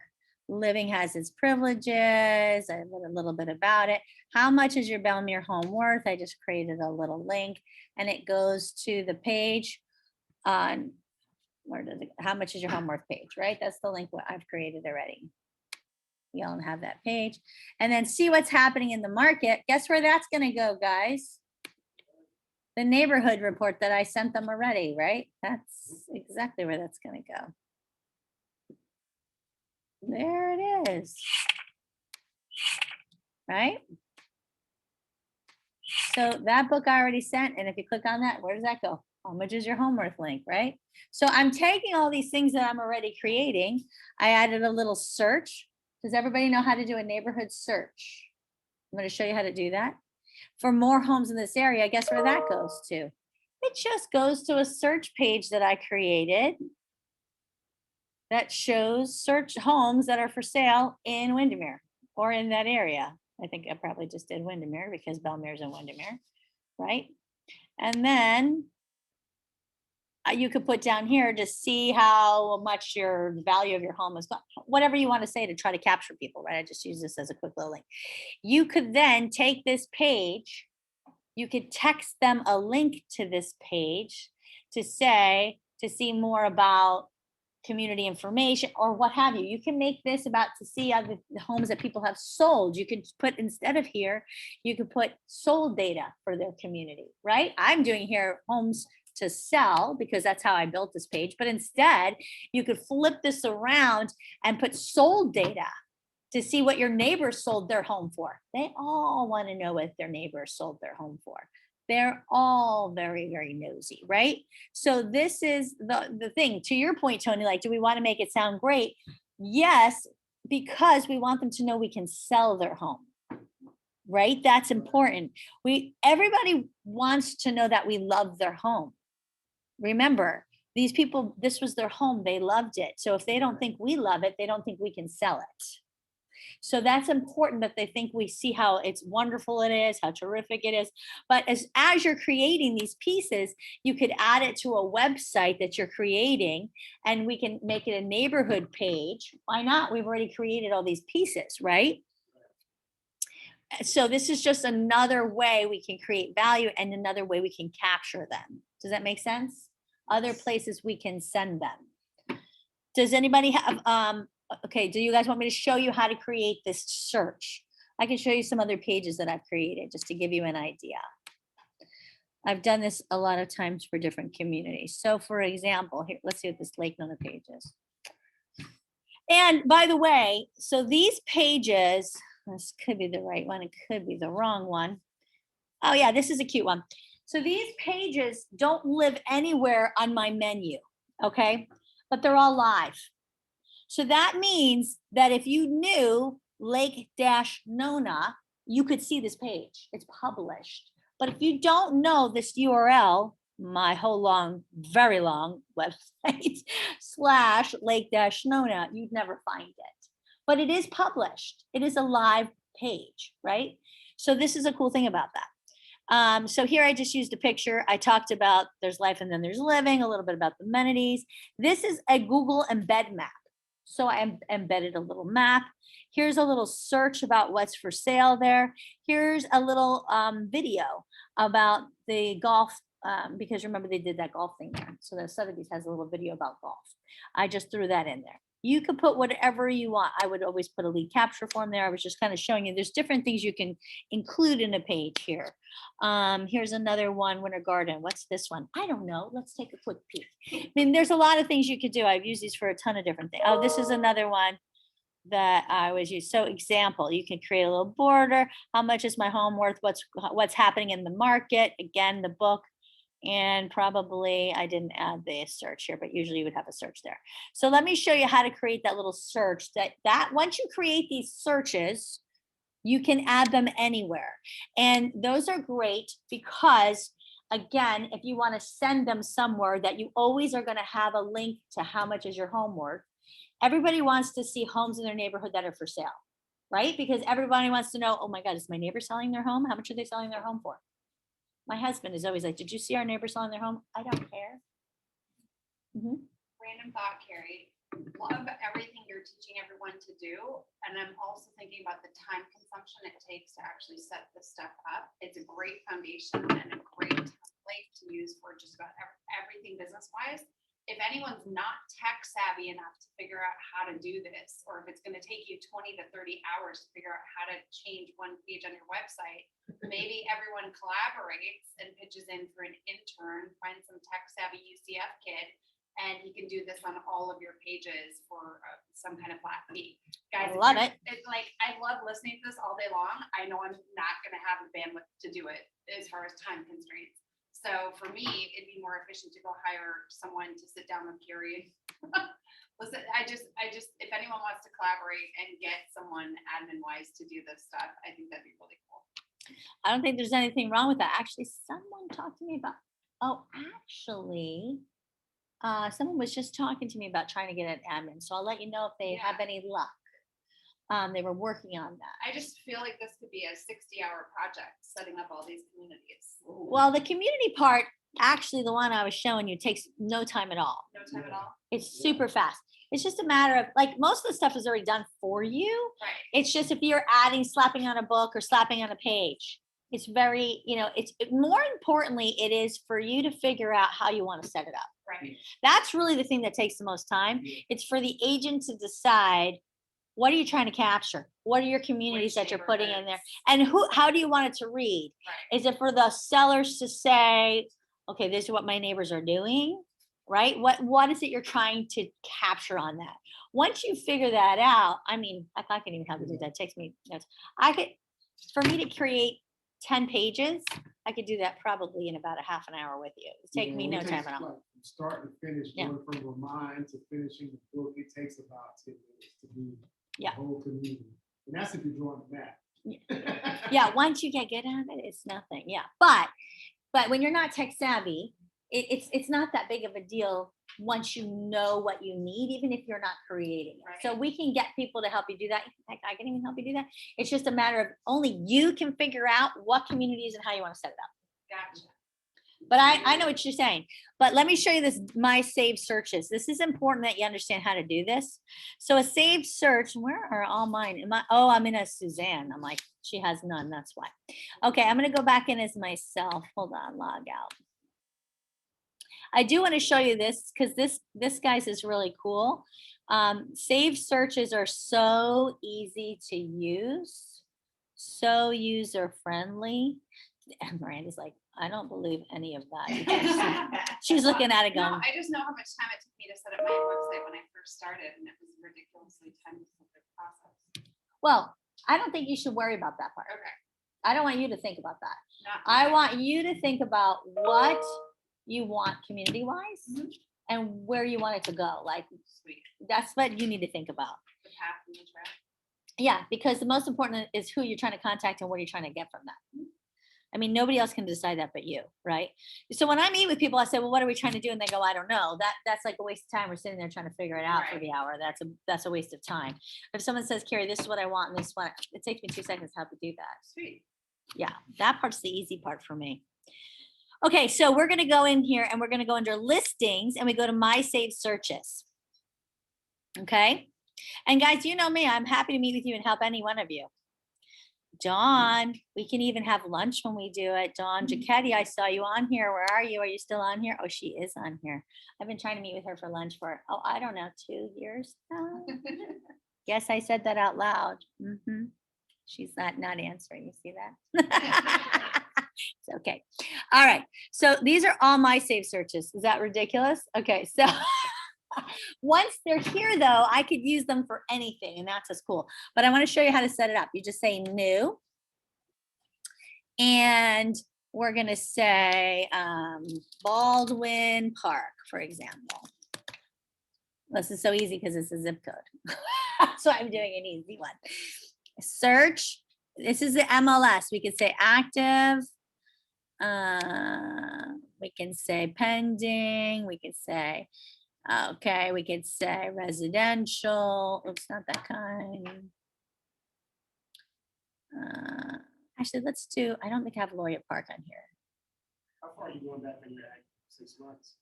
Living has its privileges. I wrote a little bit about it. How much is your Belmere home worth? I just created a little link and it goes to the page on where does it, how much is your home worth page, right? That's the link what I've created already. We all have that page. And then see what's happening in the market. Guess where that's going to go, guys? The neighborhood report that I sent them already, right? That's exactly where that's going to go. There it is. Right? So that book I already sent, and if you click on that, where does that go? How much is your home worth link, right? So I'm taking all these things that I'm already creating. I added a little search. Does everybody know how to do a neighborhood search? I'm going to show you how to do that. For more homes in this area, guess where that goes to? It just goes to a search page that I created that shows search homes that are for sale in Windermere or in that area. I think I probably just did Windermere because Belmere's in Windermere, right? And then you could put down here to see how much your value of your home is, whatever you want to say to try to capture people, right? I just use this as a quick little link. You could then take this page, you could text them a link to this page to say, to see more about community information or what have you. You can make this about to see other homes that people have sold. You could put, instead of here, you could put sold data for their community, right? I'm doing here homes to sell because that's how I built this page. But instead, you could flip this around and put sold data to see what your neighbors sold their home for. They all want to know what their neighbors sold their home for. They're all very, very nosy, right? So this is the thing. To your point, Tony, like, do we want to make it sound great? Yes, because we want them to know we can sell their home, right? That's important. Everybody wants to know that we love their home. Remember, these people, this was their home. They loved it. So if they don't think we love it, they don't think we can sell it. So that's important, that they think we see how it's wonderful it is, how terrific it is. But as you're creating these pieces, you could add it to a website that you're creating, and we can make it a neighborhood page. Why not? We've already created all these pieces, right? So this is just another way we can create value and another way we can capture them. Does that make sense? Other places we can send them. Does anybody have, okay, do you guys want me to show you how to create this search? I can show you some other pages that I've created just to give you an idea. I've done this a lot of times for different communities. So for example, here, let's see what this Lake Nona page is. And by the way, so these pages, this could be the right one, it could be the wrong one. Oh yeah, this is a cute one. So these pages don't live anywhere on my menu, okay? But they're all live. So that means that if you knew Lake-Nona, you could see this page. It's published. But if you don't know this URL, my whole long, very long website / Lake-Nona, you'd never find it. But it is published. It is a live page, right? So this is a cool thing about that. So here I just used a picture. I talked about there's life and then there's living, a little bit about the amenities. This is a Google Embed Map. So I embedded a little map. Here's a little search about what's for sale there. Here's a little video about the golf, because remember they did that golf thing there. So the Sotheby's has a little video about golf. I just threw that in there. You could put whatever you want. I would always put a lead capture form there. I was just kind of showing you there's different things you can include in a page here. Here's another one, Winter Garden. What's this one? I don't know. Let's take a quick peek. I mean, there's a lot of things you could do. I've used these for a ton of different things. Oh, this is another one that I always use. So example, you can create a little border. How much is my home worth? What's happening in the market? Again, the book. And probably I didn't add the search here, but usually you would have a search there. So let me show you how to create that little search. That once you create these searches, you can add them anywhere. And those are great because, again, if you want to send them somewhere that you always are going to have a link to how much is your home worth. Everybody wants to see homes in their neighborhood that are for sale, right? Because everybody wants to know, oh my God, is my neighbor selling their home? How much are they selling their home for? My husband is always like, did you see our neighbor selling their home? I don't care. Random thought, Carrie. Love everything you're teaching everyone to do. And I'm also thinking about the time consumption it takes to actually set this stuff up. It's a great foundation and a great template to use for just about everything business-wise. If anyone's not tech savvy enough to figure out how to do this, or if it's going to take you 20 to 30 hours to figure out how to change one page on your website, maybe everyone collaborates and pitches in for an intern, find some tech savvy UCF kid, and you can do this on all of your pages for some kind of flat fee. Guys, I love it. It's like, I love listening to this all day long. I know I'm not going to have the bandwidth to do it as far as time constraints. So for me, it'd be more efficient to go hire someone to sit down with Carrie. Listen, I just, if anyone wants to collaborate and get someone admin wise to do this stuff, I think that'd be really cool. I don't think there's anything wrong with that. Actually, someone talked to me about, someone was just talking to me about trying to get an admin. So I'll let you know if they have any luck. They were working on that. I just feel like this could be a 60-hour project, setting up all these communities. Well, the community part, actually, the one I was showing you takes no time at all. No time at all. It's super fast. It's just a matter of, like, most of the stuff is already done for you. Right. It's just if you're adding, slapping on a book or slapping on a page. It's very, more importantly, it is for you to figure out how you want to set it up. Right. That's really the thing that takes the most time. It's for the agent to decide, what are you trying to capture? What are your communities that you're putting in there? And how do you want it to read? Right. Is it for the sellers to say, okay, this is what my neighbors are doing, right? What is it you're trying to capture on that? once you figure that out, I mean, I can even help you do that. It takes me notes. For me to create 10 pages, I could do that probably in about a half an hour with you. It take me no time at all. From start to finish, Yeah. going from remind to finishing the book, it takes about 10 minutes to do the Yeah. whole community. And that's if you're drawing the map. Yeah, once you get good at it, it's nothing. Yeah, but when you're not tech savvy, it's not that big of a deal once you know what you need, even if you're not creating it. So we can get people to help you do that. In fact, I can even help you do that. It's just a matter of only you can figure out what communities and how you want to set it up. Gotcha. But I know what you're saying. But let me show you this, my saved searches. This is important that you understand how to do this. So a saved search, where are all mine? I'm in a Suzanne. I'm like, she has none, that's why. Okay, I'm gonna go back in as myself. Hold on, log out. I do want to show you this because this guy's is really cool. Saved searches are so easy to use, so user friendly. And Miranda's like, I don't believe any of that. She's looking at it No, going, I just know how much time it took me to set up my website when I first started, and it was ridiculously time-consuming process. well, I don't think you should worry about that part. Okay. I don't want you to think about that. Not I want you to think about what you want community-wise Mhm. and where you want it to go. Like, sweet. that's what you need to think about. The path and the track. Yeah, because the most important is who you're trying to contact and what you're trying to get from that. I mean, nobody else can decide that but you, right? So when I meet with people, I say, well, what are we trying to do? And they go, I don't know. That's like a waste of time. We're sitting there trying to figure it out for Right. the hour. That's a waste of time. If someone says, Carrie, this is what I want and this one, it takes me 2 seconds to help you do that. Sweet. Yeah, that part's the easy part for me. Okay, so we're gonna go in here and we're gonna go under listings and we go to my saved searches. Okay, and guys, you know me, I'm happy to meet with you and help any one of you. Dawn, we can even have lunch when we do it. Dawn Giacchetti, I saw you on here. Where are you? Are you still on here? Oh, she is on here. I've been trying to meet with her for lunch for, I don't know, 2 years now. Yes, I said that out loud. She's not answering. You see that? It's okay. All right. So these are all my saved searches. Is that ridiculous? Okay. So once they're here, though, I could use them for anything, and that's just cool. But I want to show you how to set it up. You just say new, and we're going to say Baldwin Park, for example. This is so easy because it's a zip code. So I'm doing an easy one. Search. This is the MLS. We could say active. We can say pending. We could say, okay, we could say residential. Oops, not that kind. Actually, let's do, I don't think I have Laureate Park on here. How far are you going back in your 6 months?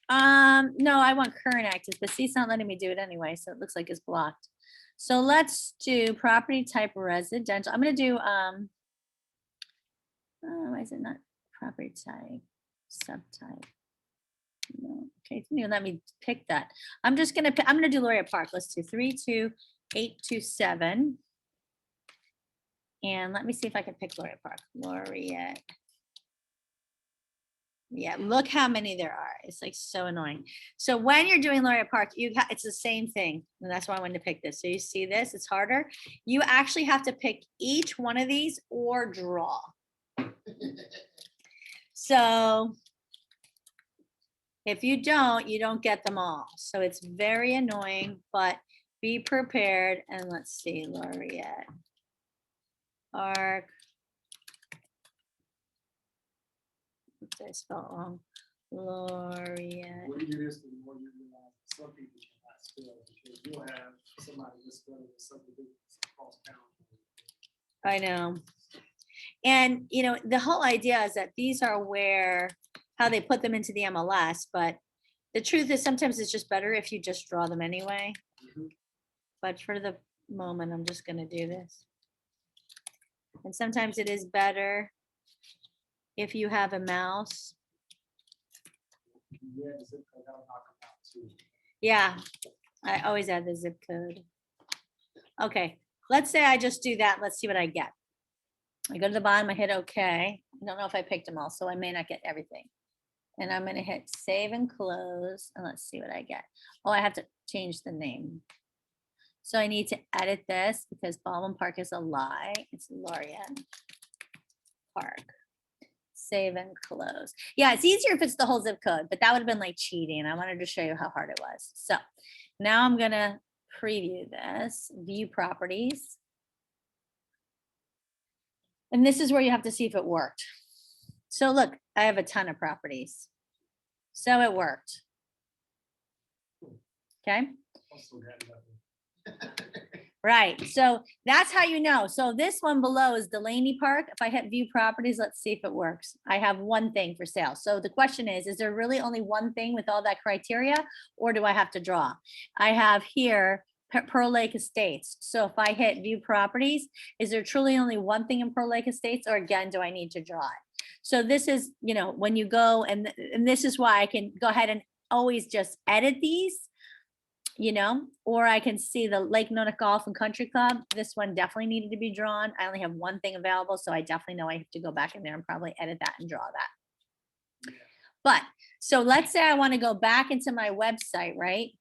No, I want current active, but see, it's not letting me do it anyway, so it looks like it's blocked. So let's do property type residential. I'm gonna do why is it not property type, subtype? No, okay, it's gonna let me pick that. I'm gonna do Laureate Park. Let's do 32827. And let me see if I can pick Laureate Park. Laureate. Yeah, look how many there are. It's like so annoying. So when you're doing Laureate Park, it's the same thing. And that's why I wanted to pick this. So you see this, it's harder. You actually have to pick each one of these or draw. So if you don't get them all. So it's very annoying, but be prepared. And let's see, Laureate Park. Oops, I spelled wrong. Laureate. What do you do this, the more you realize that some people cannot spell, because you'll have somebody misspelling something across town. I know. And, the whole idea is that these are how they put them into the MLS, but the truth is sometimes it's just better if you just draw them anyway. But for the moment, I'm just going to do this. And sometimes it is better if you have a mouse. Yeah, the zip code, that'll knock them out too. Yeah, I always add the zip code. Okay, let's say I just do that. Let's see what I get. I go to the bottom, I hit OK. I don't know if I picked them all, so I may not get everything. And I'm gonna hit save and close, and let's see what I get. Oh, I have to change the name. So I need to edit this because Baldwin Park is a lie. It's Laureate Park. Save and close. Yeah, it's easier if it's the whole zip code, but that would have been like cheating. I wanted to show you how hard it was. So now I'm gonna preview this, view properties. And this is where you have to see if it worked. So look, I have a ton of properties. So it worked. Okay. Also got it up. Right. So that's how you know. So this one below is Delaney Park. If I hit view properties, let's see if it works. I have one thing for sale. So the question is there really only one thing with all that criteria, or do I have to draw? I have here Pearl Lake Estates. So if I hit view properties, is there truly only one thing in Pearl Lake Estates, or again, do I need to draw it? So this is, you know, when you go and this is why I can go ahead and always just edit these, you know, or I can see the Lake Nona Golf and Country Club. This one definitely needed to be drawn. I only have one thing available, so I definitely know I have to go back in there and probably edit that and draw that. But so let's say I want to go back into my website, right?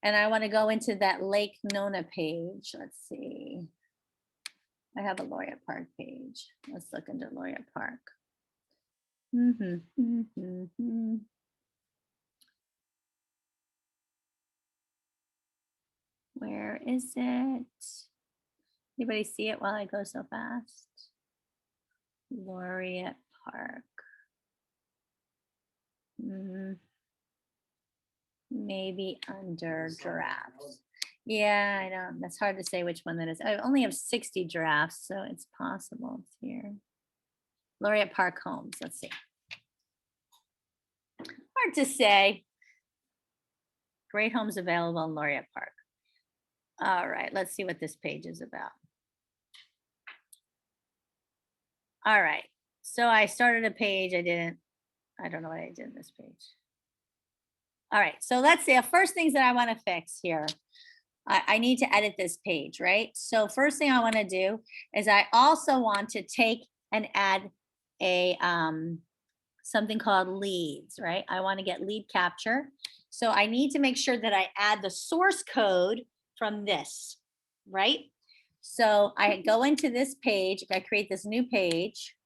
And I want to go into that Lake Nona page. Let's see. I have a Laureate Park page. Let's look into Laureate Park. Where is it? Anybody see it while I go so fast? Laureate Park. Maybe under giraffes. Yeah, I know. That's hard to say which one that is. I only have 60 giraffes, so it's possible it's here. Laureate Park Homes. Let's see. Hard to say. Great homes available in Laureate Park. All right, let's see what this page is about. All right, so I started a page. I don't know what I did in this page. All right, so let's see. The first things that I want to fix here. I need to edit this page, right? So first thing I want to do is I also want to take and add a something called leads, right? I want to get lead capture. So I need to make sure that I add the source code from this, right? So I go into this page, I create this new page,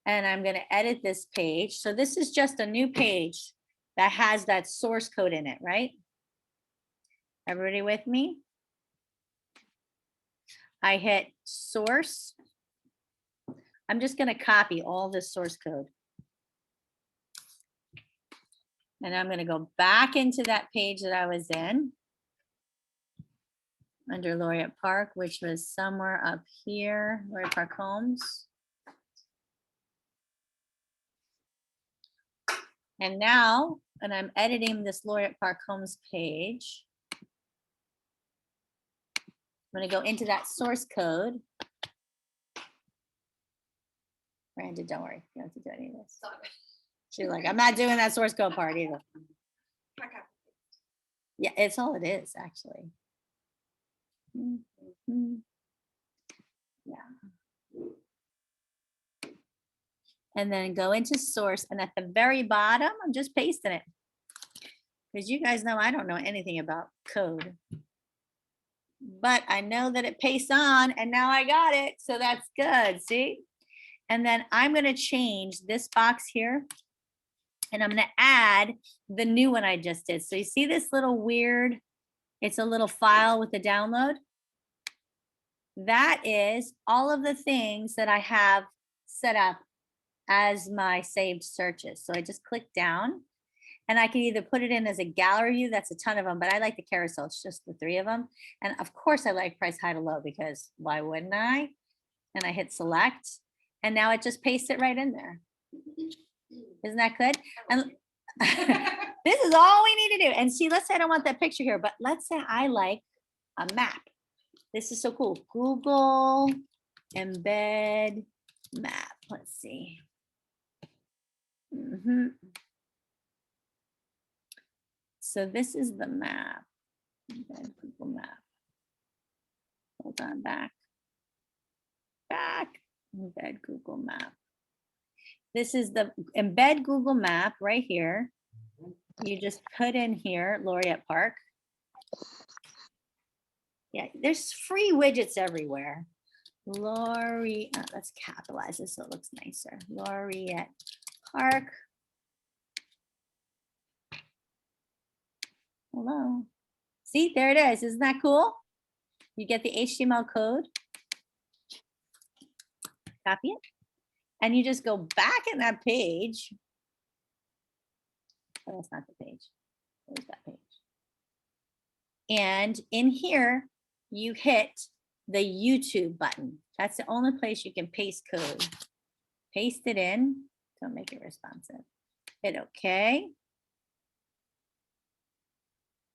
and I'm going to edit this page. So this is just a new page that has that source code in it, right? Everybody with me? I hit source. I'm just going to copy all this source code. And I'm going to go back into that page that I was in under Laureate Park, which was somewhere up here, Laureate Park Homes. And now, when I'm editing this Laureate Park Homes page, I'm going to go into that source code. Brandon, don't worry, you don't have to do any of this. She's like, I'm not doing that source code part either. Yeah, it's all it is, actually. Yeah. And then go into source, and at the very bottom, I'm just pasting it. Because you guys know I don't know anything about code. But I know that it pastes on, and now I got it, so that's good, see? And then I'm gonna change this box here, and I'm gonna add the new one I just did. So you see this little weird, it's a little file with the download. That is all of the things that I have set up as my saved searches. So I just click down, and I can either put it in as a gallery view, that's a ton of them, but I like the carousel, it's just the 3 of them. And of course I like price high to low, because why wouldn't I? And I hit select, and now it just pastes it right in there. Isn't that good? And this is all we need to do. And see, let's say I don't want that picture here, but let's say I like a map. This is so cool. Google Embed Map. Let's see. So this is the map. Embed Google Map. Hold on, back. Embed Google Map. This is the Embed Google Map right here. You just put in here, Laureate Park. Yeah, there's free widgets everywhere. Let's capitalize this so it looks nicer. Laureate Park. Hello. See, there it is. Isn't that cool? You get the HTML code. Copy it. And you just go back in that page. Oh, that's not the page. Where's that page? And in here, you hit the YouTube button. That's the only place you can paste code. Paste it in. Don't make it responsive. Hit OK.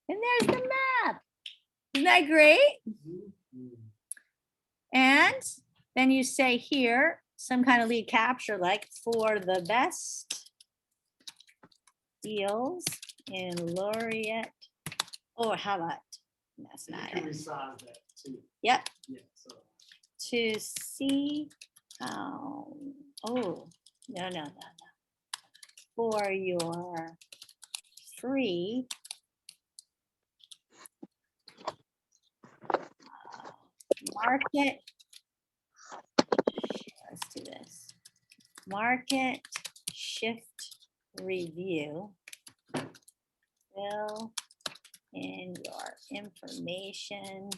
And there's the map. Isn't that great? And then you say here, some kind of lead capture like for the best deals in Laureate. Or how about, that's You not can it. resize that too. Yep. Yeah, so. To see how, oh, no. For your free market, let's do this. Market shift review. Fill in your information.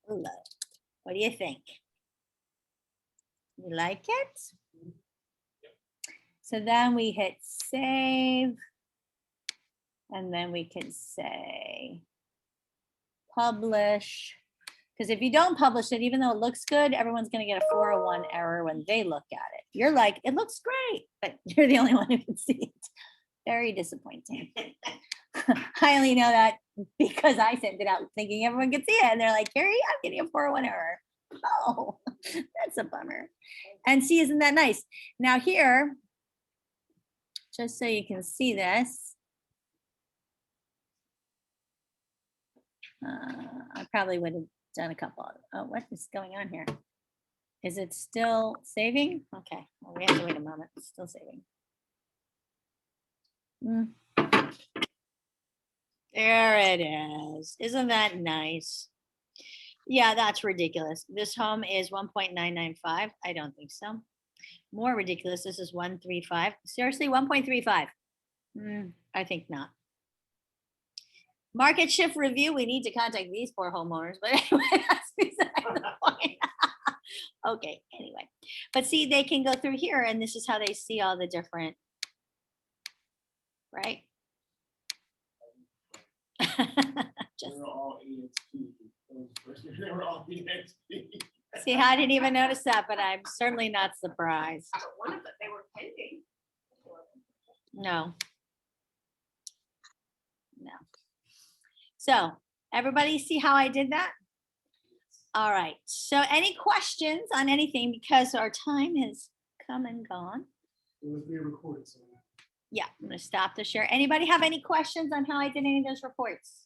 Hello. What do you think? You like it? So then we hit save. And then we can say publish. Because if you don't publish it, even though it looks good, everyone's going to get a 401 error when they look at it. You're like, it looks great, but you're the only one who can see it. Very disappointing. I only know that because I sent it out thinking everyone could see it. And they're like, Carrie, I'm getting a 401 error. Oh, that's a bummer. And see, isn't that nice? Now here, just so you can see this, I probably would have done a couple. Oh, what is going on here? Is it still saving? Okay, well, we have to wait a moment. It's still saving. There it is. Isn't that nice? Yeah, that's ridiculous. This home is 1.995. I don't think so. More ridiculous. This is 135. Seriously, 1.35. I think not. Market shift review. We need to contact these poor homeowners, but anyway, that's beside the point. Okay, anyway. But see, they can go through here and this is how they see all the different, right? Just They were all EXP. They were all EXP. see, I didn't even notice that, but I'm certainly not surprised. But one of them, they were pending. No. No. So everybody see how I did that? All right. So any questions on anything because our time has come and gone? It was being recorded, so. Yeah, I'm going to stop the share. Anybody have any questions on how I did any of those reports?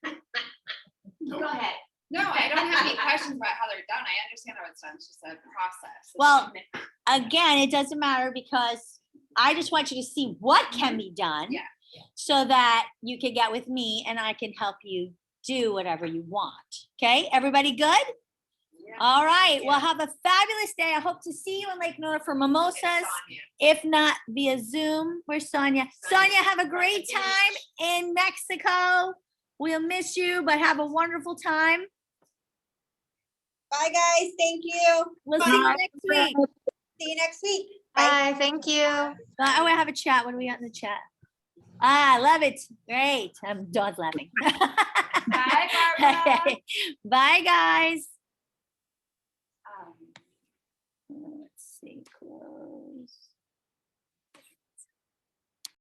Go ahead. No, I don't have any questions about how they're done. I understand how it's done. It's just a process. Well, again, it doesn't matter because I just want you to see what can be done. Yeah. So that you can get with me and I can help you do whatever you want. Okay, everybody good? Yeah. All right, Yeah. well, have a fabulous day. I hope to see you in Lake Nona for mimosas. Sonia. If not via Zoom, where's Sonia? Sonia, have a great time in Mexico. We'll miss you, but have a wonderful time. Bye, guys. Thank you. We'll see you next week. See you next week. Bye. Bye, thank you. Oh, I have a chat. What do we got in the chat? Ah, love it. Great. I'm done laughing. Bye, Barbara. Bye, guys. Um, Let's see. Close.